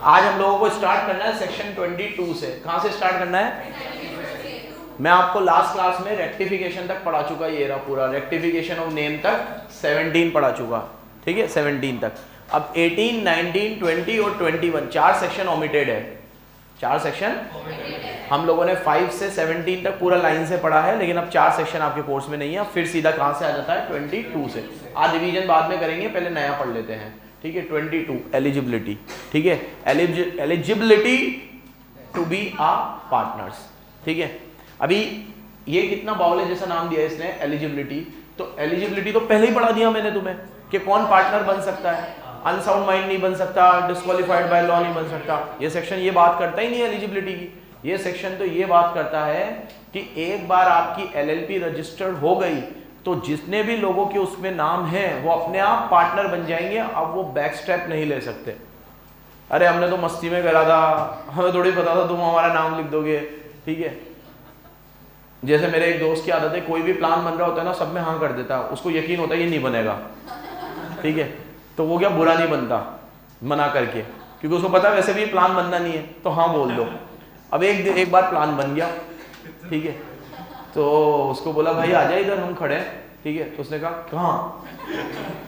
आज हम लोगों को स्टार्ट करना है सेक्शन 22 से। कहां से स्टार्ट करना है? मैं आपको लास्ट क्लास में रेक्टिफिकेशन तक पढ़ा चुका, ये रहा पूरा रेक्टिफिकेशन ऑफ नेम तक 17 पढ़ा चुका, ठीक है 17 तक। अब 18, 19, 20 और 21 चार सेक्शन ओमिटेड है, चार सेक्शन हम लोगों ने 5 से 17 तक पूरा लाइन से पढ़ा है, लेकिन अब चार सेक्शन आपके कोर्स में नहीं है। फिर सीधा कहां से आ जाता है? 22 से। आज रिवीजन बाद में करेंगे, पहले नया पढ़ लेते हैं, ठीक है। 22 एलिजिबिलिटी, ठीक है, eligibility to be a partners, ठीक है। अभी ये कितना बावले जैसा नाम दिया इसने एलिजिबिलिटी, तो एलिजिबिलिटी तो पहले ही पढ़ा दिया मैंने तुम्हें कि कौन पार्टनर बन सकता है, अनसाउंड माइंड नहीं बन सकता, डिस्क्वालीफाइड बाय लॉ नहीं बन सकता। ये सेक्शन ये बात करता ही नहीं एलिजिबिलिटी की। ये सेक्शन तो ये बात करता है कि एक बार आपकी एलएलपी रजिस्टर्ड हो गई तो जितने भी लोगों के उसमें नाम हैं वो अपने आप पार्टनर बन जाएंगे। अब वो बैक स्टेप नहीं ले सकते, अरे हमने तो मस्ती में करा था, हमें थोड़ी पता था तुम हमारा नाम लिख दोगे, ठीक है। जैसे मेरे एक दोस्त की आदत है, कोई भी प्लान बन रहा होता है ना, सब में हाँ कर देता है, उसको यकीन होता है ये नहीं बनेगा, ठीक है, तो वो क्या बुरा नहीं बनता मना करके, क्योंकि उसको पता है वैसे भी प्लान बनना नहीं है, तो हाँ बोल दो। अब एक बार प्लान बन गया, ठीक है, तो उसको बोला भाई आ जा इधर, हम खड़े हैं, ठीक है। तो उसने कहा कहाँ?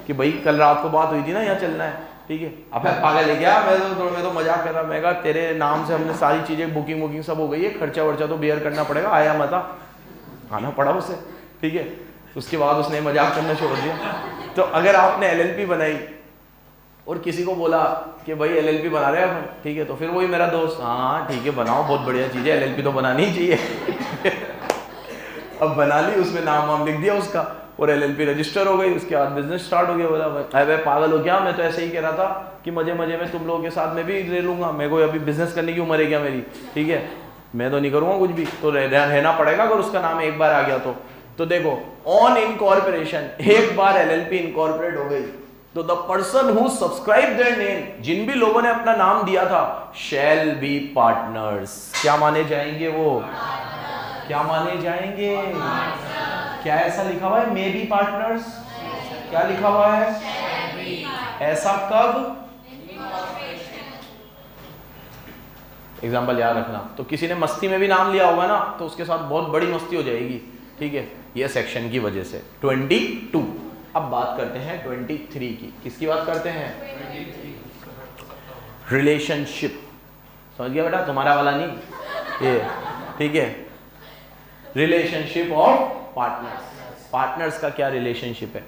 कि भाई कल रात को बात हुई थी ना, यहाँ चलना है, ठीक है। अब पागल है क्या? मैं तो मजाक कर रहा, मैं कहा तेरे नाम से हमने सारी चीजें बुकिंग सब हो गई है, खर्चा वर्चा तो बेयर करना पड़ेगा, आया मता आना पड़ा उसे, ठीक है। उसके बाद उसने मजाक करना छोड़ दिया। तो अगर आपने एलएलपी बनाई और किसी को बोला कि भाई एलएलपी बना रहे हैं, ठीक है, तो फिर वही मेरा दोस्त, हाँ ठीक है बनाओ, बहुत बढ़िया चीज़ है, एलएलपी तो बनानी ही चाहिए। अब बना ली, उसमें नाम वाम लिख दिया उसका और एलएलपी रजिस्टर हो गई, उसके बाद बिजनेस स्टार्ट हो गया। बोला अरे पागल हो क्या, मैं तो ऐसे ही कह रहा था कि मजे मजे में तुम लोगों के साथ मैं भी ले लूंगा, मेरे को अभी बिजनेस करने की उम्र है क्या मेरी, ठीक है, मैं तो नहीं करूँगा कुछ भी, तो रहना पड़ेगा अगर उसका नाम एक बार आ गया तो देखो ऑन इनकॉर्पोरेशन, एक बार एलएलपी इनकॉर्पोरेट हो गई तो the person who subscribe their name, जिन भी लोगों ने अपना नाम दिया था, शैल बी पार्टनर्स, क्या माने जाएंगे वो? क्या माने जाएंगे? क्या ऐसा लिखा हुआ है? मे बी पार्टनर्स, क्या लिखा हुआ है? ऐसा कब? एग्जाम्पल याद रखना, तो किसी ने मस्ती में भी नाम लिया होगा ना, तो उसके साथ बहुत बड़ी मस्ती हो जाएगी, ठीक है, ये सेक्शन की वजह से। 22। अब बात करते हैं 23 की। किसकी बात करते हैं? रिलेशनशिप। समझ गया बेटा? तुम्हारा वाला नहीं ये, ठीक है। Relationship of partners. पार्टनर्स का क्या रिलेशनशिप है?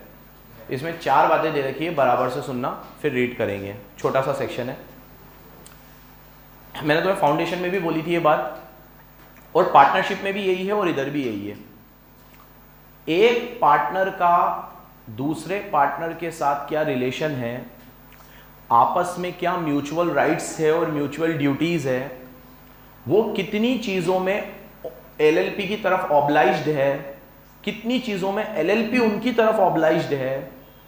इसमें चार बातें दे रखी है, बराबर से सुनना, फिर रीड करेंगे। छोटा सा सेक्शन है, मैंने तुम्हें फाउंडेशन में भी बोली थी ये बात, और पार्टनरशिप में भी यही है और इधर भी यही है। एक पार्टनर का दूसरे पार्टनर के साथ क्या रिलेशन है, आपस में क्या म्यूचुअल राइट्स है और म्यूचुअल ड्यूटीज है, वो कितनी चीजों में एलएलपी की तरफ ऑब्लाइज्ड है, कितनी चीजों में एलएलपी उनकी तरफ ऑब्लाइज्ड है,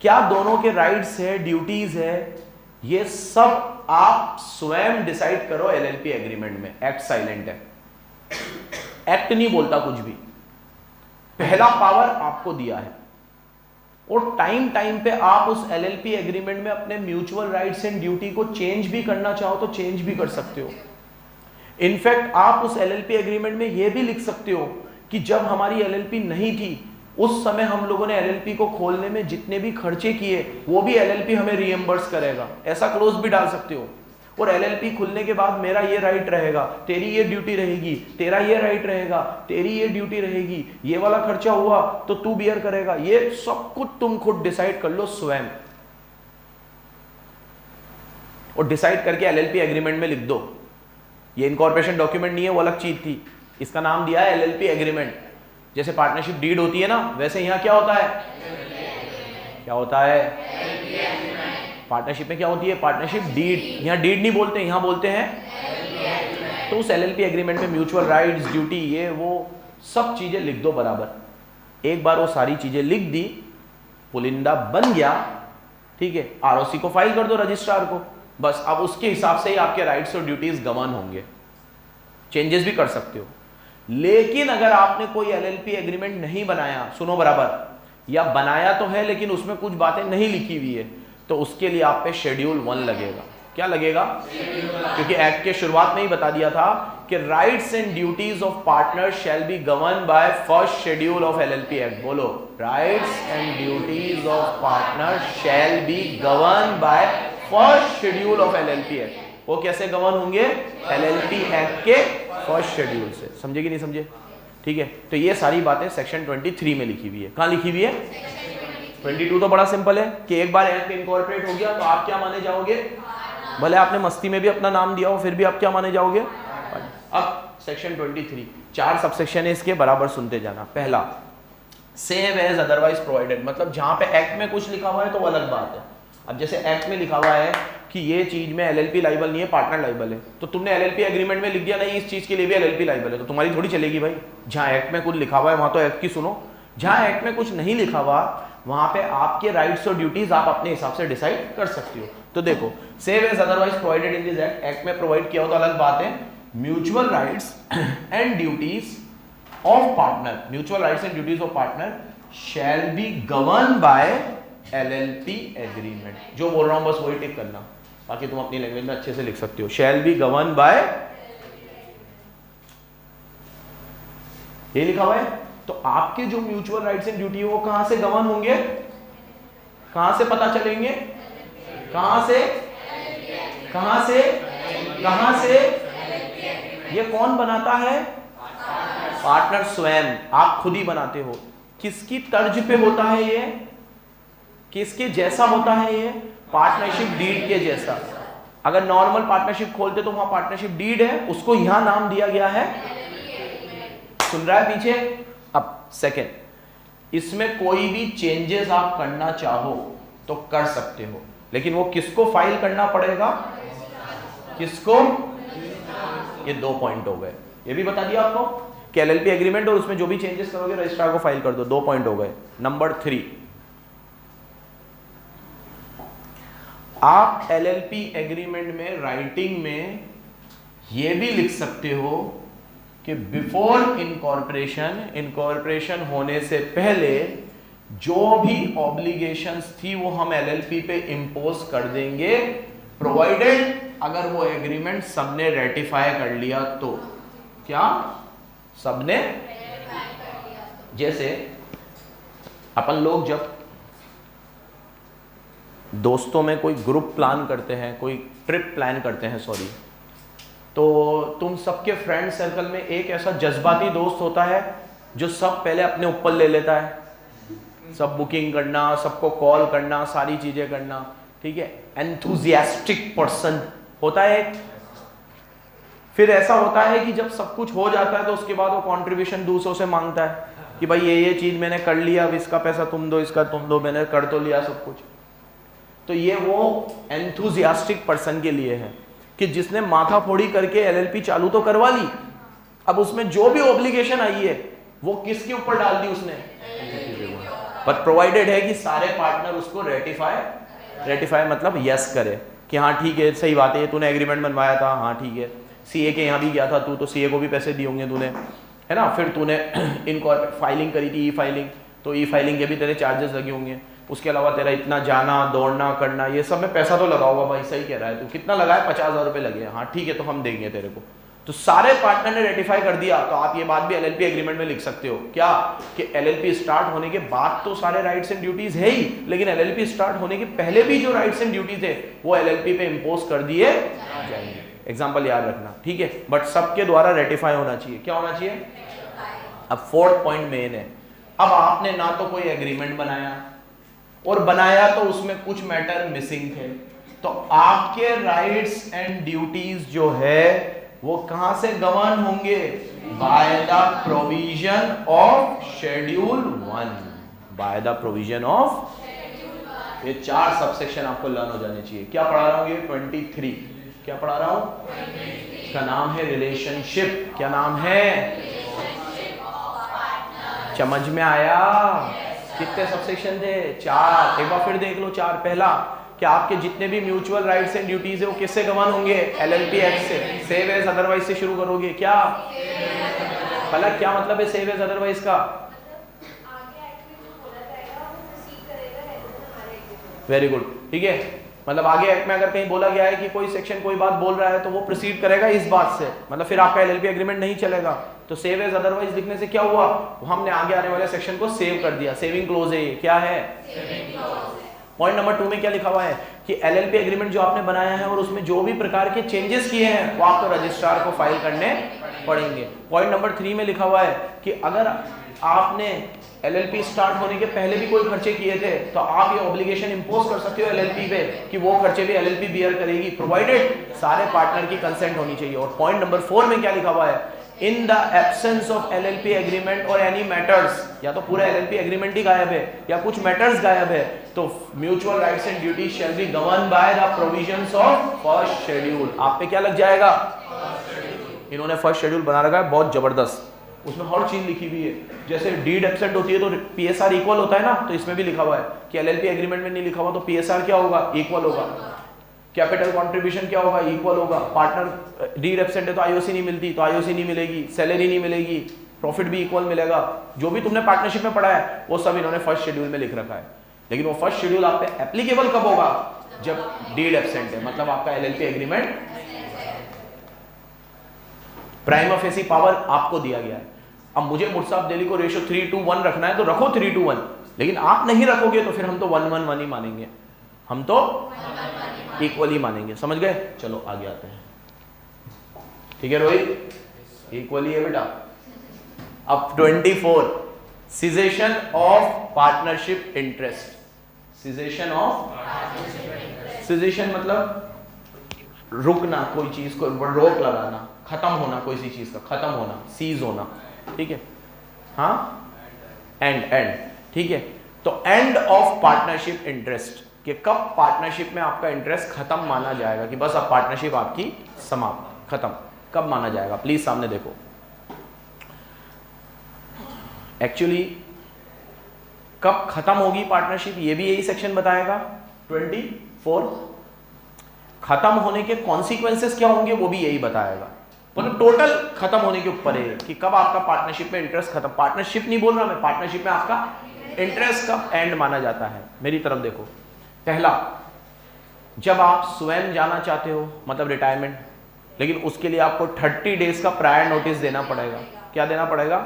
क्या दोनों के राइट्स है, ड्यूटीज है, ये सब आप स्वयं डिसाइड करो एलएलपी एग्रीमेंट में। एक्ट साइलेंट है, एक्ट नहीं बोलता कुछ भी, पहला पावर आपको दिया है, और टाइम पे आप उस एलएलपी एग्रीमेंट में अपने म्यूचुअल राइट्स एंड ड्यूटी को चेंज भी करना चाहो तो चेंज भी कर सकते हो। इनफैक्ट आप उस एलएलपी एग्रीमेंट में यह भी लिख सकते हो कि जब हमारी एलएलपी नहीं थी उस समय हम लोगों ने एलएलपी को खोलने में जितने भी खर्चे किए वो भी एलएलपी हमें रीएम्बर्स करेगा, ऐसा क्लोज भी डाल सकते हो। और एलएलपी खुलने के बाद मेरा ये राइट रहेगा, तेरी ये ड्यूटी रहेगी, तेरा ये राइट रहेगा, तेरी ये ड्यूटी रहेगी, ये वाला खर्चा हुआ तो तू बियर करेगा, ये सब कुछ तुम खुद डिसाइड कर लो स्वयं, और डिसाइड करके एलएलपी एग्रीमेंट में लिख दो। ये इनकॉर्पोरेशन डॉक्यूमेंट नहीं है, वो अलग चीज थी, इसका नाम दिया है एलएलपी एग्रीमेंट। जैसे पार्टनरशिप डीड होती है ना, वैसे यहां क्या होता है? क्या होता है? पार्टनरशिप में क्या होती है? Partnership deed. यहां डीड नहीं बोलते, यहां बोलते हैं। तो उस एलएलपी एग्रीमेंट में म्यूचुअल राइट्स, ड्यूटी, ये वो सब चीजें लिख दो बराबर। एक बार वो सारी चीजें लिख दी, पुलिंदा बन गया, ठीक है, आरओसी को फाइल कर दो रजिस्ट्रार को, बस। अब उसके हिसाब से ही आपके राइट्स और ड्यूटीज गवर्न होंगे, चेंजेस भी कर सकते हो। लेकिन अगर आपने कोई एलएलपी एग्रीमेंट नहीं बनाया, सुनो बराबर, या बनाया तो है लेकिन उसमें कुछ बातें नहीं लिखी हुई है, तो उसके लिए आप पे शेड्यूल 1 लगेगा। क्या लगेगा? क्योंकि एक्ट के शुरुआत में ही बता दिया था कि rights and duties of partner shall be govern by first schedule of LLP act. बोलो, rights and duties of partner shall be govern by first schedule of LLP act. वो कैसे गवर्न होंगे? एलएलपी एक्ट के first schedule से। समझे कि नहीं समझे? ठीक है, तो ये सारी बातें सेक्शन 23 में लिखी हुई है। कहां लिखी हुई है? 22 तो बड़ा सिंपल है कि एक बार एक्ट इनकॉर्पोरेट हो गया तो आप क्या माने जाओगे? भले आपने मस्ती में भी अपना नाम दिया हो, फिर भी आप क्या माने जाओगे? अब सेक्शन 23, 4 सबसेक्शन है इसके, बराबर सुनते जाना। पहला, सेव एज अदरवाइज प्रोवाइडेड, मतलब जहां पे एक्ट में कुछ लिखा हुआ है तो वो अलग बात है। अब जैसे एक्ट में लिखा हुआ है कि ये चीज में एलएलपी लाइबल नहीं है, पार्टनर लाइबल है, तो तुमने एलएलपी एग्रीमेंट में लिख दिया नहीं इस चीज के लिए भी एलएलपी लाइबल है, तो तुम्हारी थोड़ी चलेगी भाई। जहां एक्ट में कुछ लिखा हुआ है वहां तो एक्ट की सुनो, जहां एक्ट में कुछ नहीं लिखा हुआ वहां पे आपके राइट्स और ड्यूटीज आप अपने हिसाब से डिसाइड कर सकते हो। तो देखो, save as otherwise provided in this act, act में प्रोवाइड किया हो तो अलग बात है। Mutual rights and duties of partner, mutual rights and duties of partner shall be govern by LLP agreement. जो बोल रहा हूं बस वही टिक करना, बाकी तुम अपनी लैंग्वेज में अच्छे से लिख सकते हो। शैल बी गवर्न बाय, ये लिखा हुआ है। तो आपके जो म्यूचुअल राइट्स एंड ड्यूटी है वो कहां से गवर्न होंगे? कहां से पता चलेंगे? कहां से? कहां से? कहां से? ये कौन बनाता है? पार्टनर स्वयं, आप खुद ही बनाते हो। किसकी तर्ज पे होता है ये? किसके जैसा होता है ये? पार्टनरशिप डीड के जैसा। अगर नॉर्मल पार्टनरशिप खोलते तो वहां पार्टनरशिप डीड है, उसको यहां नाम दिया गया है। सुन रहा है पीछे? अब सेकेंड, इसमें कोई भी चेंजेस आप करना चाहो तो कर सकते हो, लेकिन वो किसको फाइल करना पड़ेगा? किसको? ये 2 पॉइंट हो गए। ये भी बता दिया आपको कि एलएलपी एग्रीमेंट और उसमें जो भी चेंजेस करोगे रजिस्ट्रार को फाइल कर दो। 2 पॉइंट हो गए। नंबर 3, आप एलएलपी एग्रीमेंट में राइटिंग में ये भी लिख सकते हो कि बिफोर इनकॉर्पोरेशन, इनकॉर्पोरेशन होने से पहले जो भी ऑब्लिगेशंस थी वो हम एलएलपी पे इंपोज कर देंगे, प्रोवाइडेड अगर वो एग्रीमेंट सबने रेटिफाई कर लिया तो। क्या? सबने? जैसे अपन लोग जब दोस्तों में कोई ग्रुप प्लान करते हैं, कोई ट्रिप प्लान करते हैं, सॉरी, तो तुम सबके फ्रेंड सर्कल में एक ऐसा जज्बाती दोस्त होता है जो सब पहले अपने ऊपर ले लेता है, सब बुकिंग करना, सबको कॉल करना, सारी चीजें करना, ठीक है। एंथुजियास्टिक पर्सन होता है एक। फिर ऐसा होता है कि जब सब कुछ हो जाता है तो उसके बाद वो कंट्रीब्यूशन दूसरों से मांगता है कि भाई ये चीज मैंने कर लिया, अब इसका पैसा तुम दो, इसका तुम दो, मैंने कर तो लिया सब कुछ। तो ये वो एंथुजियास्टिक पर्सन के लिए है कि जिसने माथा फोड़ी करके एलएलपी चालू तो करवा ली, अब उसमें जो भी ऑब्लिगेशन आई है वो किसके ऊपर डाल दी उसने? पर प्रोवाइडेड है कि सारे पार्टनर उसको रेटिफाई मतलब यस करे कि हाँ ठीक है, सही बात है, तूने एग्रीमेंट बनवाया था, हाँ ठीक है, सीए के यहाँ भी गया था तू, तो सीए को भी पैसे दिए होंगे तूने, है ना। फिर तूने फाइलिंग करी थी, ई फाइलिंग, तो ई फाइलिंग के भी तेरे चार्जेस लगे होंगे। उसके अलावा तेरा इतना जाना दौड़ना करना, ये सब में पैसा तो लगा होगा भाई, सही कह रहा है तू, कितना लगा है? 50,000 रुपये लगे, हाँ ठीक है, तो हम देंगे तेरे को। तो सारे पार्टनर ने रेटिफाई कर दिया, तो आप ये बात भी एलएलपी एग्रीमेंट में लिख सकते हो क्या कि एलएलपी स्टार्ट होने के बाद तो सारे राइट्स एंड ड्यूटीज है ही, लेकिन एलएलपी स्टार्ट होने के पहले भी जो राइट्स एंड ड्यूटीज है वो एलएलपी पे इंपोज कर दिए जाएंगे। एग्जाम्पल याद रखना, ठीक है, बट सबके द्वारा रेटिफाई होना चाहिए। क्या होना चाहिए? अब 4th पॉइंट मेन है। अब आपने ना तो कोई एग्रीमेंट बनाया, और बनाया तो उसमें कुछ मैटर मिसिंग थे, तो आपके राइट्स एंड ड्यूटीज जो है वो कहां से गवर्न होंगे? By the provision of schedule 1, by the provision of. ये 4 सबसेक्शन आपको लर्न हो जाने चाहिए। क्या पढ़ा रहा हूं? ये 23 क्या पढ़ा रहा हूं? इसका नाम है रिलेशनशिप। क्या नाम है? समझ में आया? कितने सबसेक्शन थे? 4। एक बार फिर देख लो 4। पहला कि आपके जितने भी म्यूचुअल राइट्स एंड ड्यूटीज है वो किससे गवर्न होंगे? एलएलपी एक्ट से। सेव एज अदरवाइज से शुरू करोगे क्या? भला क्या मतलब है सेव एज अदरवाइज का? वेरी गुड, ठीक है। मतलब आगे एक्ट में अगर कहीं बोला गया है कि कोई सेक्शन कोई बात बोल रहा है तो वो प्रोसीड करेगा इस बात से, मतलब फिर आपका एलएलपी एग्रीमेंट नहीं चलेगा। तो सेव एज अदरवाइज लिखने से क्या हुआ, हमने आगे आने वाले सेक्शन को सेव कर दिया, सेविंग क्लोज है ये। क्या है? पॉइंट नंबर 2 में क्या लिखा हुआ है कि एलएलपी एग्रीमेंट जो आपने बनाया है और उसमें जो भी प्रकार के चेंजेस किए हैं वो आपको रजिस्ट्रार को फाइल करने पड़ेंगे। पॉइंट नंबर 3 में लिखा हुआ है कि अगर आपने एलएलपी स्टार्ट होने के पहले भी कोई खर्चे किए थे तो आप ये ऑब्लिगेशन इंपोज कर सकते हो एलएलपी पे कि वो खर्चे भी एलएलपी बियर करेगी, प्रोवाइडेड सारे पार्टनर की कंसेंट होनी चाहिए। और पॉइंट नंबर 4 में क्या लिखा हुआ है, in the absence of LLP agreement और एनी मैटर्स, या तो पूरा एलएलपी एग्रीमेंट ही गायब है या कुछ मैटर्स गायब है, तो mutual rights and duty shell be govern by the provisions of first schedule. आप पे क्या लग जाएगा? इन्होंने फर्स्ट शेड्यूल बना रखा है बहुत जबरदस्त, उसमें हर चीज लिखी हुई है। जैसे डीड एब्सेंट होती है तो पीएसआर इक्वल होता है ना, तो इसमें भी लिखा हुआ है कि एलएलपी एग्रीमेंट में नहीं लिखा हुआ तो पीएसआर क्या होगा? इक्वल होगा। कैपिटल कंट्रीब्यूशन क्या होगा? इक्वल होगा। पार्टनर डीड एब्सेंट है तो आईओसी नहीं मिलती तो आईओसी नहीं मिलेगी, सैलरी नहीं मिलेगी, प्रॉफिट भी इक्वल मिलेगा। जो भी तुमने पार्टनरशिप में पढ़ा है वो सब इन्होंने फर्स्ट शेड्यूल में लिख रखा है। लेकिन वो फर्स्ट शेड्यूल आप पे एप्लीकेबल कब होगा? जब डीड एब्सेंट है, मतलब आपका LLP agreement prima facie power आपको दिया गया है। अब मुझे मुर्साब दिल्ली को रेशियो 3:1 रखना है तो रखो 3:1, लेकिन आप नहीं रखोगे तो फिर हम तो 1:1 ही मानेंगे, हम तो इक्वल ही मानेंगे। समझ गए? चलो आगे आते हैं। ठीक है रोहित, इक्वल ही है बेटा। अब 24 cessation of partnership interest. Cessation of, cessation मतलब रुकना, कोई चीज को रोक लगाना, खत्म होना, कोई सी चीज का खत्म होना, सीज होना। ठीक है, हाँ, एंड, ठीक है। तो एंड ऑफ पार्टनरशिप इंटरेस्ट, कि कब पार्टनरशिप में आपका इंटरेस्ट खत्म माना जाएगा, कि बस अब पार्टनरशिप आपकी समाप्त, खत्म, कब माना जाएगा? प्लीज सामने देखो। एक्चुअली कब खत्म होगी पार्टनरशिप ये भी यही सेक्शन बताएगा। 24 खत्म होने के कॉन्सिक्वेंसेस क्या होंगे वो भी यही बताएगा। मतलब टोटल खत्म होने के ऊपर है कि कब आपका पार्टनरशिप में इंटरेस्ट खत्म, पार्टनरशिप नहीं बोल रहा मैं, पार्टनरशिप में आपका इंटरेस्ट कब एंड माना जाता है। मेरी तरफ देखो। पहला, जब आप स्वयं जाना चाहते हो, मतलब रिटायरमेंट, लेकिन उसके लिए आपको 30 डेज का प्रायर नोटिस देना पड़ेगा। क्या देना पड़ेगा?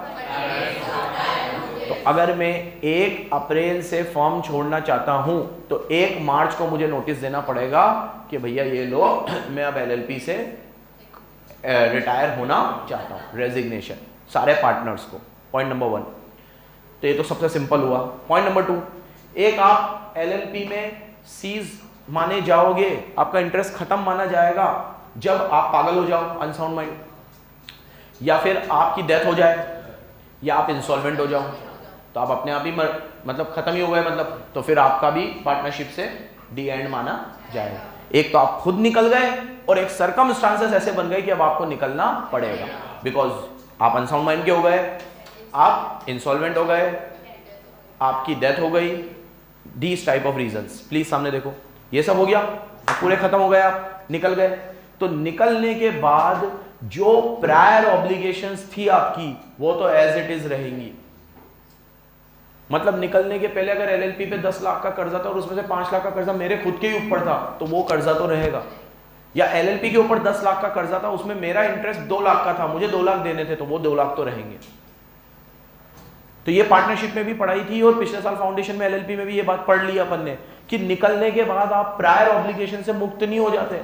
तो अगर मैं 1 अप्रैल से फॉर्म छोड़ना चाहता हूं तो 1 मार्च को मुझे नोटिस देना पड़ेगा कि भैया ये लो, मैं अब एलएलपी से रिटायर होना चाहता हूं, रेजिग्नेशन, सारे पार्टनर्स को। Point number 1। तो ये तो सबसे सिंपल हुआ। पॉइंट नंबर 2, एक आप एलएलपी में सीज माने जाओगे, आपका इंटरेस्ट खत्म माना जाएगा जब आप पागल हो जाओ, अनसाउंड माइंड, या फिर आपकी डेथ हो जाए, या आप इंसॉल्वेंट हो जाओ, तो आप अपने आप ही मतलब खत्म ही हो गए, मतलब तो फिर आपका भी पार्टनरशिप से डी एंड माना जाएगा। एक तो आप खुद निकल गए और एक सर्कमस्टांसेस ऐसे बन गए कि अब आपको निकलना पड़ेगा, बिकॉज आप अनसाउंड माइंड के हो गए, आप इंसॉल्वेंट हो गए, आपकी डेथ हो गई, these type of reasons. Please सामने देखो, ये सब हो गया, पूरे खत्म हो गए, आप निकल गए। तो निकलने के बाद जो प्रायर ऑब्लिगेशंस थी आपकी वो तो एज इट इज रहेंगी। मतलब निकलने के पहले अगर एलएलपी पे 10 लाख का कर्जा था और उसमें से 5 लाख का कर्जा मेरे खुद के ही ऊपर था तो वो कर्जा तो रहेगा, या एलएलपी के ऊपर 10 लाख का कर्जा था, उसमें मेरा इंटरेस्ट 2 लाख का था, मुझे 2 लाख देने थे, तो वो 2 लाख तो रहेंगे। तो ये पार्टनरशिप में भी पढ़ाई थी और पिछले साल फाउंडेशन में एलएलपी में भी ये बात पढ़ ली अपन ने कि निकलने के बाद आप प्रायर ऑब्लिगेशन से मुक्त नहीं हो जाते।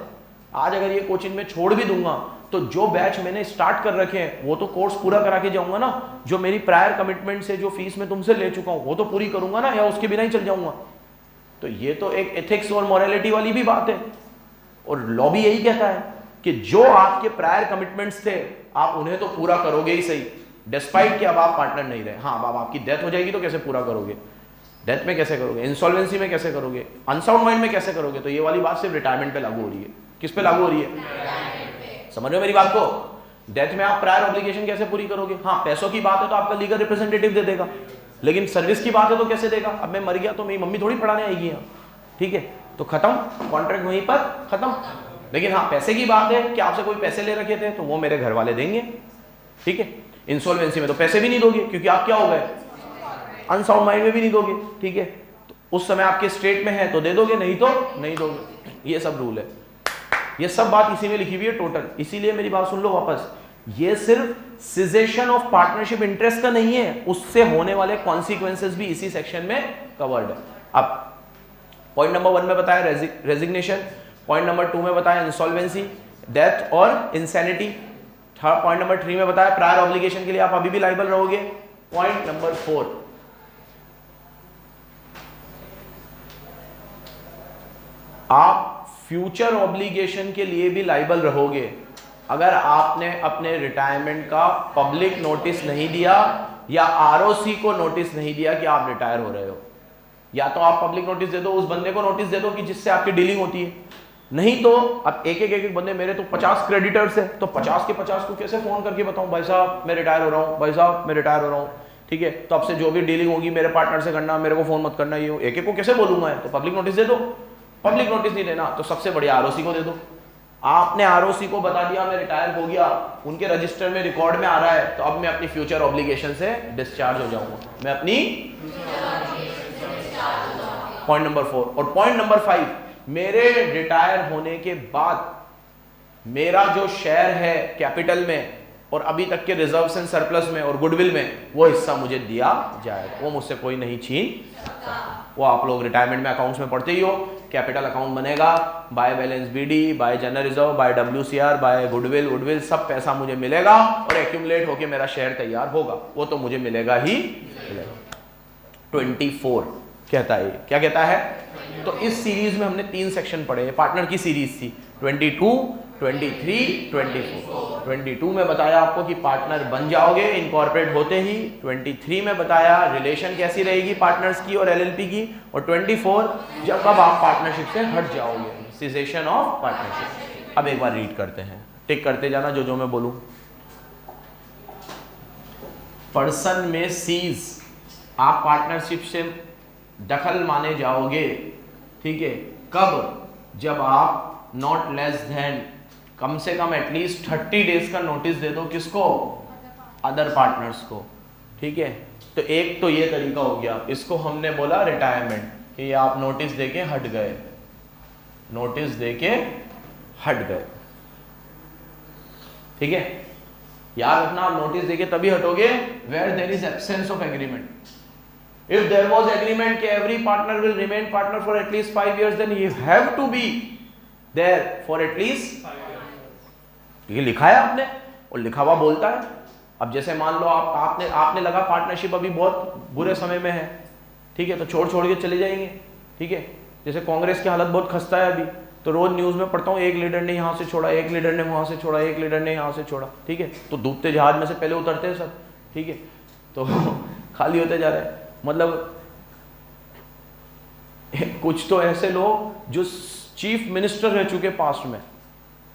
आज अगर ये कोचिंग में छोड़ भी दूंगा तो जो बैच मैंने स्टार्ट कर रखे हैं वो तो कोर्स पूरा करा के जाऊंगा ना, जो मेरी प्रायर कमिटमेंट से जो फीस मैं तुमसे ले चुका हूं वो तो पूरी करूंगा ना, या उसके बिना ही चल जाऊंगा। तो ये तो एक एथिक्स और मोरालिटी वाली भी बात है, और लॉ भी यही कहता है कि जो आपके प्रायर कमिटमेंट्स थे आप उन्हें तो पूरा करोगे ही सही, डिस्पाइट कि अब आप पार्टनर नहीं रहे। हाँ, अब आपकी डेथ हो जाएगी तो कैसे पूरा करोगे, डेथ में कैसे करोगे, इंसॉल्वेंसी में कैसे करोगे, अनसाउंड माइंड में कैसे करोगे। तो ये वाली बात सिर्फ रिटायरमेंट पे लागू हो रही है। किस पे लागू हो रही है? समझ रहे हो मेरी बात को? डेथ में आप प्रायर ऑब्लिगेशन कैसे पूरी करोगे? हाँ, पैसों की बात है तो आपका लीगल रिप्रेजेंटेटिव दे देगा, लेकिन सर्विस की बात है तो कैसे देगा? अब मैं मर गया तो मेरी मम्मी थोड़ी पढ़ाने आएगी यहाँ, ठीक है? तो खत्म, कॉन्ट्रैक्ट वहीं पर खत्म। लेकिन हाँ, पैसे की बात है कि आपसे कोई पैसे ले रखे थे तो वो मेरे घर वाले देंगे, ठीक है? इंसॉल्वेंसी में तो पैसे भी नहीं दोगे क्योंकि आप क्या हो गए, अनसाउंड माइंड में भी नहीं दोगे, ठीक है? तो उस समय आपके स्टेट में है तो दे दोगे, नहीं तो नहीं दोगे। ये सब रूल है, ये सब बात इसी में लिखी हुई है टोटल। इसीलिए मेरी बात सुन लो वापस, ये सिर्फ सिजेशन ऑफ पार्टनरशिप इंटरेस्ट का नहीं है, उससे होने वाले कॉन्सिक्वेंसेस भी इसी सेक्शन में कवर्ड है। अब पॉइंट नंबर 1 में बताया रेजिग्नेशन, पॉइंट नंबर 2 में बताया इंसॉल्वेंसी, डेथ और इंसैनिटी, थर्ड पॉइंट नंबर 3 में बताया प्रायर ऑब्लिगेशन के लिए आप अभी भी लायबल रहोगे। पॉइंट नंबर 4, आप फ्यूचर ऑब्लिगेशन के लिए भी लायबल रहोगे अगर आपने अपने रिटायरमेंट का पब्लिक नोटिस नहीं दिया या आरओसी को नोटिस नहीं दिया कि आप रिटायर हो रहे हो। या तो आप पब्लिक नोटिस दे दो, उस बंदे को नोटिस दे दो कि जिससे आपकी डीलिंग होती है, नहीं तो अब एक बंदे, मेरे तो 50 क्रेडिटर्स है, तो 50 के 50 को कैसे फोन करके बताऊं भाई साहब मैं रिटायर हो रहा हूं, भाई साहब मैं रिटायर हो रहा हूं, ठीक है, तो अब से जो भी डीलिंग होगी मेरे पार्टनर से करना, मेरे को फोन मत करना। ये एक को कैसे बोलूंगा? तो पब्लिक नोटिस दे दो। पब्लिक नोटिस नहीं देना तो सबसे बढ़िया आरओसी को दे दो। आपने आरओसी को बता दिया मैं रिटायर हो गया, उनके रजिस्टर में रिकॉर्ड में आ रहा है, तो अब मैं अपनी फ्यूचर ऑब्लिगेशन से डिस्चार्ज हो जाऊंगा, मैं अपनी पॉइंट नंबर 4। और पॉइंट नंबर 5, मेरे रिटायर होने के बाद मेरा जो शेयर है कैपिटल में और अभी तक के रिजर्व्स एंड सरप्लस में और गुडविल में, वो हिस्सा मुझे दिया जाएगा, वो मुझसे कोई नहीं छीन सकता। वो आप लोग रिटायरमेंट में अकाउंट्स में पढ़ते ही हो, कैपिटल अकाउंट बनेगा, by balance BD, by general reserve, by WCR, by goodwill, सब पैसा मुझे मिलेगा और एक्यूमुलेट होके मेरा शेयर तैयार होगा, वो तो मुझे मिलेगा ही मिलेगा। 24 कहता है, क्या कहता है? तो इस सीरीज में हमने 3 सेक्शन पढ़े, पार्टनर की सीरीज थी, 22, 23, 24। 22 में बताया आपको कि पार्टनर बन जाओगे इनकॉर्पोरेट होते ही, 23 में बताया रिलेशन कैसी रहेगी पार्टनर्स की और एलएलपी की, और 24 जब कब आप पार्टनरशिप से हट जाओगे, सीसेशन ऑफ पार्टनरशिप। अब एक बार रीड करते हैं, टिक करते जाना जो मैं बोलूं। पर्सन में सीज, आप पार्टनरशिप से दखल माने जाओगे, ठीक है, कब? जब आप नॉट लेस देन, कम से कम एटलीस्ट 30 डेज का नोटिस दे दो, किसको? अदर पार्टनर्स को, ठीक है। तो एक तो ये तरीका हो गया, इसको हमने बोला रिटायरमेंट, कि आप नोटिस देके हट गए, नोटिस देके हट गए, ठीक है। याद रखना, आप नोटिस देके तभी हटोगे where there is absence of agreement. If there was agreement कि every partner will remain partner for at least 5 years, then you have to be there for at least 5 years। ये लिखा है आपने और लिखा हुआ बोलता है। अब जैसे मान लो आपने लगा पार्टनरशिप अभी बहुत बुरे समय में है, ठीक है, तो छोड़ के चले जाएंगे, ठीक है। जैसे कांग्रेस की हालत बहुत खस्ता है अभी, तो रोज न्यूज में पढ़ता हूँ एक लीडर ने यहाँ से छोड़ा, एक लीडर ने वहां से छोड़ा, एक लीडर ने यहाँ से छोड़ा, ठीक है। तो डूबते जहाज में से पहले उतरते हैं सब, ठीक है, तो खाली होते जा रहे हैं। मतलब कुछ तो ऐसे लोग जो चीफ मिनिस्टर रह चुके पास्ट में,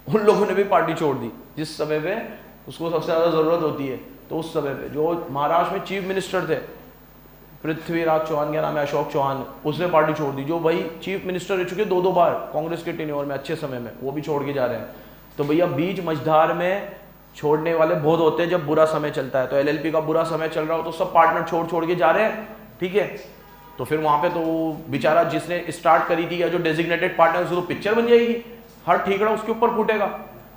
उन लोगों ने भी पार्टी छोड़ दी जिस समय पे उसको सबसे ज्यादा जरूरत होती है। तो उस समय पे जो महाराष्ट्र में चीफ मिनिस्टर थे, पृथ्वीराज चौहान, क्या नाम है, अशोक चौहान, उसने पार्टी छोड़ दी। जो भाई चीफ मिनिस्टर रह चुके 2-2 बार कांग्रेस के टेन्योर में अच्छे समय में, वो भी छोड़ के जा रहे हैं। तो भैया बीच मझधार में छोड़ने वाले बहुत होते हैं जब बुरा समय चलता है। तो एलएलपी का बुरा समय चल रहा हो तो सब पार्टनर छोड़ के जा रहे हैं, ठीक है। तो फिर वहां पे तो बेचारा जिसने स्टार्ट करी थी या जो डेजिग्नेटेड पार्टनर, उसको तो पिक्चर बन जाएगी, हर ठीकड़ा उसके ऊपर फूटेगा।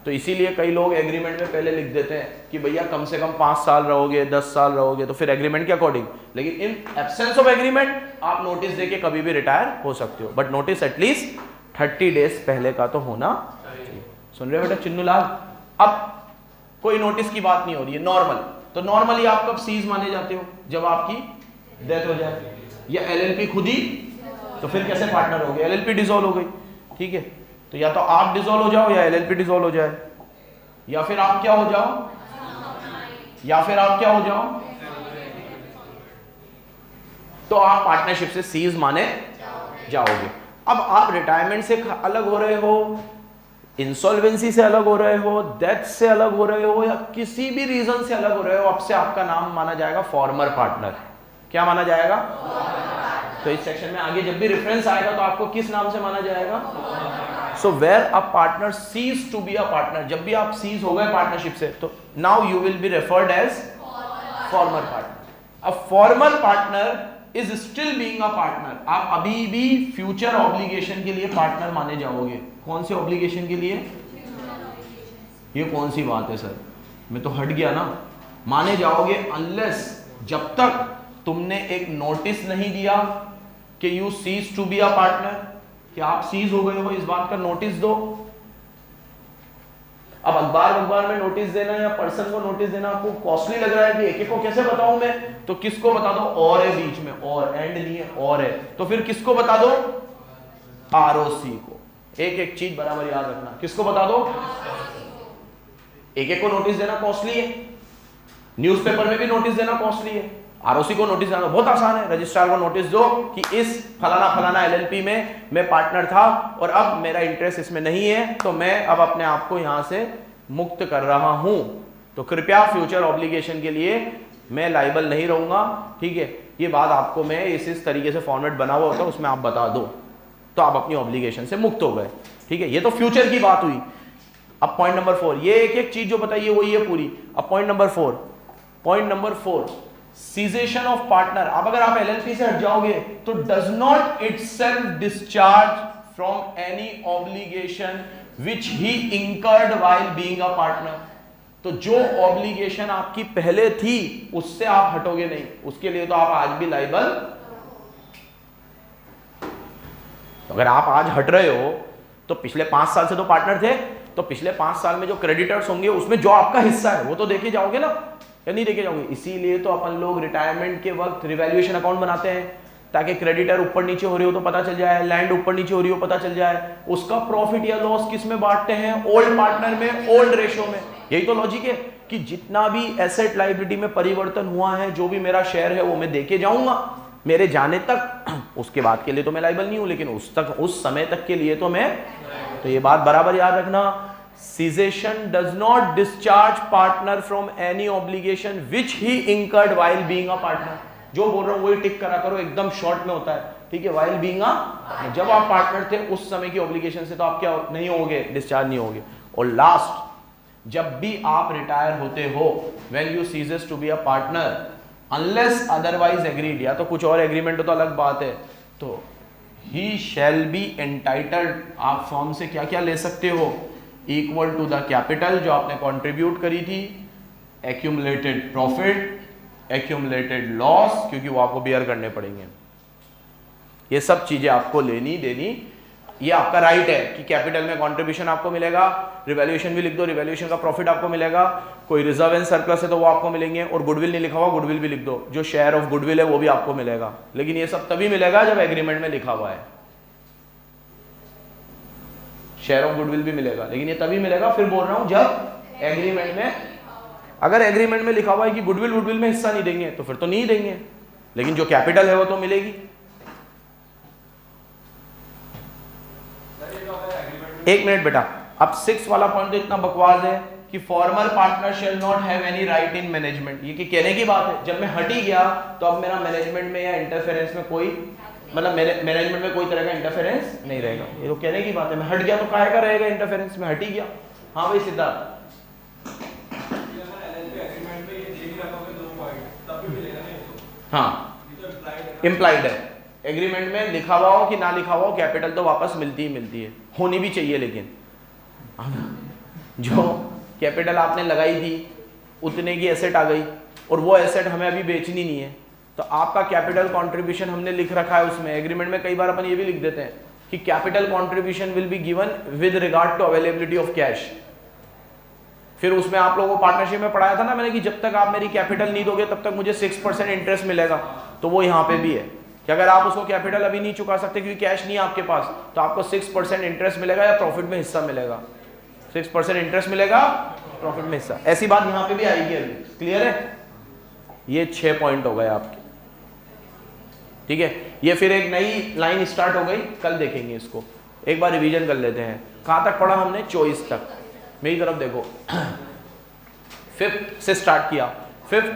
तो इसीलिए कई लोग एग्रीमेंट में पहले लिख देते हैं कि भैया कम से कम 5 साल रहोगे, 10 साल रहोगे, तो फिर एग्रीमेंट के अकॉर्डिंग। लेकिन इन एब्सेंस ऑफ एग्रीमेंट आप नोटिस देके कभी भी रिटायर हो सकते हो, बट नोटिस एटलीस्ट 30 डेज पहले का तो होना चाहिए। सुन रहे हो बेटा चिन्नू लाल? अब कोई नोटिस की बात नहीं हो रही है, नॉर्मल। तो नॉर्मली आप कब सीज माने जाते हो? जब आपकी डेथ हो जाए या एलएलपी खुद ही, तो फिर कैसे पार्टनर हो गए? एलएलपी डिसॉल्व हो गई, ठीक है। तो या तो आप डिसॉल्व हो जाओ या एलएलपी डिसॉल्व हो जाए, या फिर आप क्या हो जाओ, तो आप पार्टनरशिप से सीज माने जाओगे। अब आप रिटायरमेंट से अलग हो रहे हो, इंसॉल्वेंसी से अलग हो रहे हो, डेथ से अलग हो रहे हो, या किसी भी रीजन से अलग हो रहे हो, अब से आपका नाम माना जाएगा फॉर्मर पार्टनर। क्या माना जाएगा? तो इस सेक्शन में आगे जब भी रेफरेंस आएगा तो आपको किस नाम से माना जाएगा? So where a partner cease to be a partner, जब भी आप सीज हो गए पार्टनरशिप से, तो now you will be referred as former partner. अब former partner is still being a partner, आप अभी भी फ्यूचर ऑब्लिगेशन के लिए पार्टनर माने जाओगे। कौन से ऑब्लिगेशन के लिए? ये कौन सी बात है सर, मैं तो हट गया ना। माने जाओगे अनलेस, जब तक तुमने एक नोटिस नहीं दिया कि you cease to be a partner, कि आप सीज हो गए हो, इस बात का नोटिस दो। अब अखबार में नोटिस देना या पर्सन को नोटिस देना आपको कॉस्टली लग रहा है कि एक एक को कैसे बताऊं मैं, तो किसको बता दो? और है बीच में, और एंड नहीं है, और है, तो फिर किसको बता दो? आरओसी को। एक एक चीज बराबर याद रखना, किसको बता दो? एक एक को नोटिस देना कॉस्टली है, न्यूज़पेपर में भी नोटिस देना कॉस्टली है, आरओसी को नोटिस देना बहुत आसान है। रजिस्ट्रार को नोटिस दो कि इस फलाना एलएलपी में मैं पार्टनर था और अब मेरा इंटरेस्ट इसमें नहीं है, तो मैं अब अपने आप को यहां से मुक्त कर रहा हूं, तो कृपया फ्यूचर ऑब्लिगेशन के लिए मैं लायबल नहीं रहूंगा। ठीक है, ये बात आपको मैं इस तरीके से फॉर्मेट बना हुआ होता है उसमें आप बता दो, तो आप अपनी ऑब्लिगेशन से मुक्त हो गए। ठीक है, ये तो फ्यूचर की बात हुई। अब पॉइंट नंबर 4, ये एक एक चीज जो बताइए वही है पूरी। अब point number 4, cessation of partner. अब अगर आप एलएलपी से हट जाओगे तो does not itself discharge from any obligation which he incurred while being a partner. तो जो ऑब्लिगेशन आपकी पहले थी उससे आप हटोगे नहीं, उसके लिए तो आप आज भी लायबल। तो अगर आप आज हट रहे हो तो पिछले 5 साल से तो पार्टनर थे, तो पिछले 5 साल में जो क्रेडिटर्स होंगे उसमें जो आपका हिस्सा है वो तो देखे जाओगे ना, या नहीं देखे जाओगे? इसीलिए तो अपन लोग रिटायरमेंट के वक्त रिवैल्यूएशन अकाउंट बनाते हैं, ताकि क्रेडिटर ऊपर नीचे हो रही हो तो पता चल जाए, लैंड ऊपर नीचे हो रही हो पता चल जाए, उसका प्रॉफिट या लॉस किस में बांटते हैं? ओल्ड पार्टनर में, ओल्ड रेशो में। यही तो लॉजिक है कि जितना भी एसेट लायबिलिटी में परिवर्तन हुआ है, जो भी मेरा शेयर है वो मैं देके जाऊंगा मेरे जाने तक। उसके बाद के लिए तो मैं लायबल नहीं हूं, लेकिन उस समय तक के लिए तो मैं। तो ये बात बराबर याद रखना, cessation does not discharge partner from any obligation which he incurred while being a partner। जो बोल रहा हूं वही टिक करा करो, एकदम शॉर्ट में होता है। ठीक है, while being a, जब आप पार्टनर थे उस समय की ऑब्लिगेशन से तो आप क्या नहीं होगे? डिस्चार्ज नहीं होगे। और लास्ट, जब भी आप रिटायर होते हो, when you ceases to be a partner unless otherwise agreed, या तो कुछ और एग्रीमेंट हो तो अलग बात है, तो he shall be entitled, आप फॉर्म से क्या क्या ले सकते हो? इक्वल टू द कैपिटल जो आपने कंट्रीब्यूट करी थी, एक्यूमुलेटेड प्रॉफिट, एक्यूमुलेटेड लॉस, क्योंकि वो आपको बेयर करने पड़ेंगे। ये सब चीजें आपको लेनी देनी, ये आपका राइट है कि कैपिटल में कंट्रीब्यूशन आपको मिलेगा, रिवैल्यूएशन भी लिख दो, रिवैल्यूएशन का प्रॉफिट आपको मिलेगा, कोई रिजर्व एंड सरप्लस है तो वो आपको मिलेंगे, और गुडविल नहीं लिखा हुआ गुडविल भी लिख दो, जो शेयर ऑफ गुडविल है वो भी आपको मिलेगा। लेकिन ये सब तभी मिलेगा जब एग्रीमेंट में लिखा हुआ है। शेयर ऑफ गुडविल भी मिलेगा, लेकिन ये तभी मिलेगा, फिर बोल रहा हूं, जब एग्रीमेंट में, अगर एग्रीमेंट में लिखा हुआ है कि गुडविल में हिस्सा नहीं देंगे तो फिर तो नहीं देंगे, लेकिन जो कैपिटल है वो तो मिलेगी। एक मिनट बेटा, अब 6 वाला पॉइंट तो इतना बकवास है कि farmer partner shall not have any right in management. ये कि कहने की बात है, जब मैं हट ही गया तो अब मेरा मैनेजमेंट में या इंटरफेरेंस में कोई, मतलब मैनेजमेंट में कोई तरह का इंटरफेरेंस नहीं रहेगा। ये तो कहने की बात है, मैं हट गया तो काहे का रहेगा इंटरफेरेंस, में हट ही गया। हाँ भाई सिद्धार्थ, हाँ इम्प्लाइड है, एग्रीमेंट में लिखा हुआ हो कि ना लिखा हुआ हो, कैपिटल तो वापस मिलती ही मिलती है, होनी भी चाहिए। लेकिन जो कैपिटल आपने लगाई थी उतने की एसेट आ गई और वो एसेट हमें अभी बेचनी नहीं है, तो आपका कैपिटल कंट्रीब्यूशन हमने लिख रखा है उसमें। एग्रीमेंट में कई बार अपन ये भी लिख देते हैं कि capital contribution will be given with regard to availability of cash. फिर उसमें आप लोगों को पार्टनरशिप में पढ़ाया था ना मैंने कि जब तक आप मेरी कैपिटल नहीं दोगे तब तक मुझे 6% इंटरेस्ट मिलेगा, तो वो यहाँ पे भी है कि अगर आप उसको कैपिटल अभी नहीं चुका सकते क्योंकि कैश नहीं है आपके पास, तो आपको 6% इंटरेस्ट मिलेगा या प्रॉफिट में हिस्सा मिलेगा। 6% इंटरेस्ट मिलेगा, प्रॉफिट में हिस्सा। ऐसी बात यहाँ पे भी आएगी अभी। क्लियर है? ये 6 पॉइंट हो गए आपके। ठीक है, ये फिर एक नई लाइन स्टार्ट हो गई, कल देखेंगे इसको। एक बार रिवीजन कर लेते हैं। कहां तक पढ़ा हमने? 24 तक। मेरी तरफ देखो, 5th से स्टार्ट किया। 5th,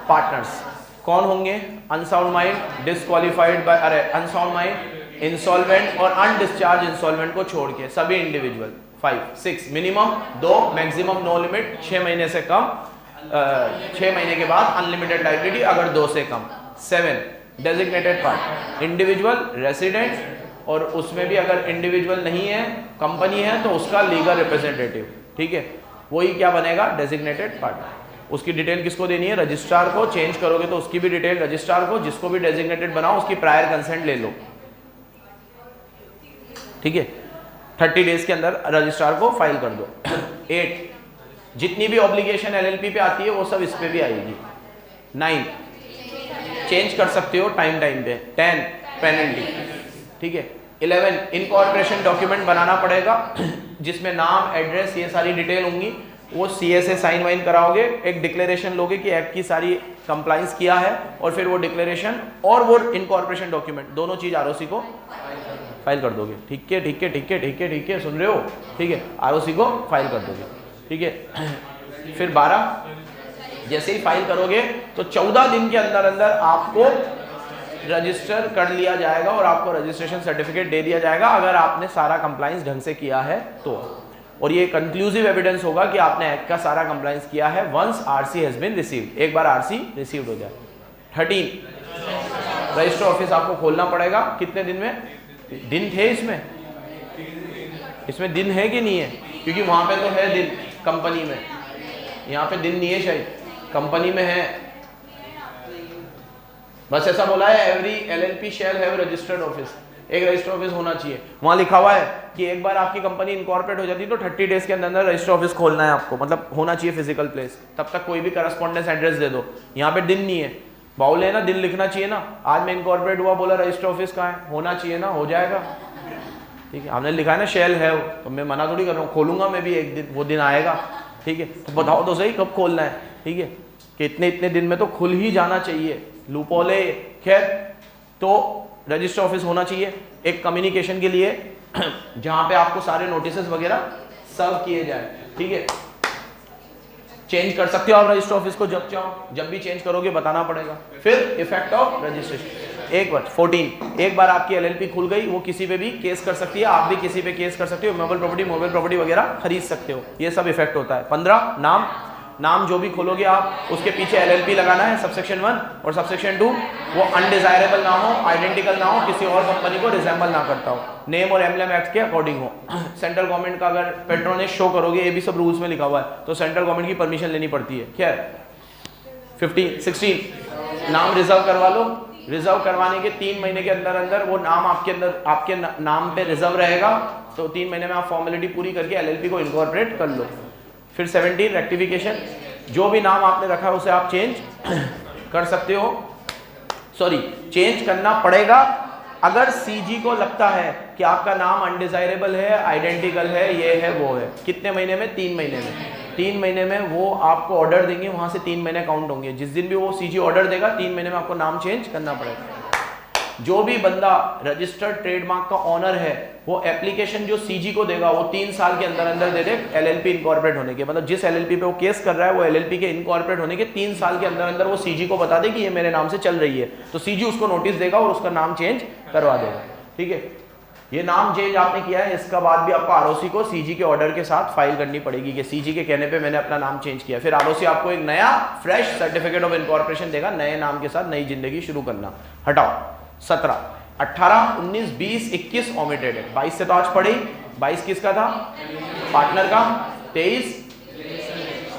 पार्टनर्स कौन होंगे? अनसाउंड माइंड, डिस्क्वालिफाइड बाय, अरे अनसाउंड माइंड, इंसॉल्वेंट और अनडिस्चार्ज इंसॉल्वेंट को छोड़ के सभी individual. 5, 6 minimum 2, maximum no limit 6 महीने से कम, 6 महीने के बाद अनलिमिटेड लायबिलिटी अगर 2 से कम। 7 डेजिग्नेटेड पार्ट, इंडिविजुअल, रेसिडेंट, और उसमें भी अगर इंडिविजुअल नहीं है, कंपनी है, तो उसका लीगल रिप्रेजेंटेटिव, ठीक है, वही क्या बनेगा, डेजिग्नेटेड पार्ट। उसकी डिटेल किसको देनी है, रजिस्ट्रार को। चेंज करोगे तो उसकी भी डिटेल रजिस्ट्रार को, जिसको भी डेजिग्नेटेड बनाओ उसकी प्रायर कंसेंट ले लो, ठीक है। 30 डेज के अंदर रजिस्ट्रार को फाइल कर दो। 8, जितनी भी ऑब्लिगेशन एलएलपी पे आती है वो सब इस पे भी आएगी। 9, चेंज कर सकते हो टाइम पे। 10, पेनल्टी, ठीक है। 11, इनकॉर्पोरेशन डॉक्यूमेंट बनाना पड़ेगा जिसमें नाम, एड्रेस, ये सारी डिटेल होंगी। वो सीए से साइन वाइन कराओगे, एक डिक्लेरेशन लोगे कि एक्ट की सारी कंप्लाइंस किया है, और फिर वो डिक्लेरेशन और वो इनकॉर्पोरेशन डॉक्यूमेंट दोनों चीज आरओसी को फाइल कर दोगे, ठीक है, ठीक है, ठीक है, ठीक है, ठीक है, सुन रहे हो, ठीक है, आरओसी को फाइल कर दोगे, ठीक है। फिर 12, जैसे ही फाइल करोगे तो 14 दिन के अंदर अंदर आपको रजिस्टर कर लिया जाएगा और आपको रजिस्ट्रेशन सर्टिफिकेट दे दिया जाएगा, अगर आपने सारा कंप्लाइंस ढंग से किया है तो। और ये कंक्लूसिव एविडेंस होगा कि आपने एक्ट का सारा कंप्लाइंस किया है once RC has been received, एक बार आरसी रिसीव्ड हो जाए। 13, रजिस्टर ऑफिस आपको खोलना पड़ेगा। कितने दिन में? दिन थे इसमें दिन है कि नहीं है? क्योंकि वहां पे तो है दिन कंपनी में, यहाँ पे दिन नहीं है, शायद कंपनी में है। बस ऐसा बोला है, every LLP shall have registered office, एक रजिस्टर ऑफिस होना चाहिए। वहां लिखा हुआ है कि एक बार आपकी कंपनी इनकॉर्पोरेट हो जाती है तो 30 डेज के अंदर रजिस्टर ऑफिस खोलना है आपको, मतलब होना चाहिए फिजिकल प्लेस। तब तक कोई भी करस्पॉन्डेंस एड्रेस दे दो। यहाँ पे दिन नहीं है, बाउल है ना, दिन लिखना चाहिए ना। आज मैं इनकॉर्पोरेट हुआ, बोला रजिस्टर ऑफिस कहाँ है, होना चाहिए ना, हो जाएगा, ठीक है। हमने लिखा है ना शेल है, तो मैं मना थोड़ी कर रहा हूँ, खोलूंगा मैं भी एक दिन, वो दिन आएगा, ठीक है। तो बताओ तो सही कब खोलना है, ठीक है, कि इतने इतने दिन में तो खुल ही जाना चाहिए, लूपोले। खैर, तो रजिस्टर ऑफिस होना चाहिए एक कम्युनिकेशन के लिए जहां पे आपको सारे नोटिसेस वगैरह सर्व किए जाए, ठीक है। चेंज कर सकते हो आप रजिस्टर ऑफिस को जब चाहो, जब भी चेंज करोगे बताना पड़ेगा। फिर इफेक्ट ऑफ रजिस्ट्रेशन, एक बार 14, एक बार आपकी एलएलपी खुल गई, वो किसी पे भी केस कर सकती है, आप भी किसी पे केस कर सकते हो, मोबाइल प्रॉपर्टी वगैरह खरीद सकते हो, ये सब इफेक्ट होता है। 15, नाम जो भी खोलोगे आप उसके पीछे एलएलपी लगाना है, सबसेक्शन 1 और सबसेक्शन 2, वो अनडिजायरेबल ना हो, आइडेंटिकल ना हो, किसी और कंपनी को रिजेंबल ना करता हो, नेम और एम्बलम एक्ट के अकॉर्डिंग हो। सेंट्रल गवर्नमेंट का अगर पेट्रोनेज शो करोगे, ये भी सब रूल्स में लिखा हुआ है, तो सेंट्रल गवर्नमेंट की परमिशन लेनी पड़ती है। खैर 16, नाम रिजर्व करवा लो। रिजर्व करवाने के 3 महीने के अंदर अंदर वो नाम आपके नाम पे रिजर्व रहेगा, तो 3 महीने में आप फॉर्मेलिटी पूरी करके एलएलपी को इनकॉर्पोरेट कर लो। फिर 17, रेक्टिफिकेशन, जो भी नाम आपने रखा है उसे आप चेंज कर सकते हो, सॉरी चेंज करना पड़ेगा अगर सीजी को लगता है कि आपका नाम अनडिजायरेबल है, आइडेंटिकल है, ये है वो है। कितने महीने में? 3 महीने में। 3 महीने में वो आपको ऑर्डर देंगे, वहां से 3 महीने काउंट होंगे। जिस दिन भी वो सीजी ऑर्डर देगा 3 महीने में आपको नाम चेंज करना पड़ेगा। जो भी बंदा रजिस्टर्ड ट्रेडमार्क का ऑनर है, वो एप्लीकेशन जो सीजी को देगा वो 3 साल के अंदर अंदर दे दे, एलएलपी इनकॉर्पोरेट होने के, मतलब जिस एलएलपी पे वो केस कर रहा है वो एलएलपी के इनकॉर्पोरेट होने के 3 साल के अंदर अंदर वो सीजी को बता दे कि ये मेरे नाम से चल रही है, तो सीजी उसको नोटिस देगा और उसका नाम चेंज करवा देगा, ठीक है। ये नाम चेंज आपने किया है, इसका बाद भी आपको आरओसी को सीजी के ऑर्डर के साथ फाइल करनी पड़ेगी कि सीजी के कहने पे मैंने अपना नाम चेंज किया। फिर आरओसी आपको एक नया फ्रेश सर्टिफिकेट ऑफ इनकॉर्पोरेशन देगा, नए नाम के साथ नई जिंदगी शुरू करना। हटाओ 17, 18, 19, 20, 21 ओमिटेड है। 22 से तो आज पढ़े, 22 किसका था? पार्टनर का। 23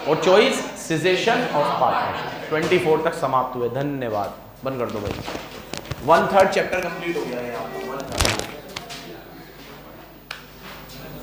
और 24 सिजेशन ऑफ पार्टनरशिप। 24 तक समाप्त हुए। धन्यवाद, बंद कर दो भाई। 1/3 चैप्टर कंप्लीट हो गया है आपका।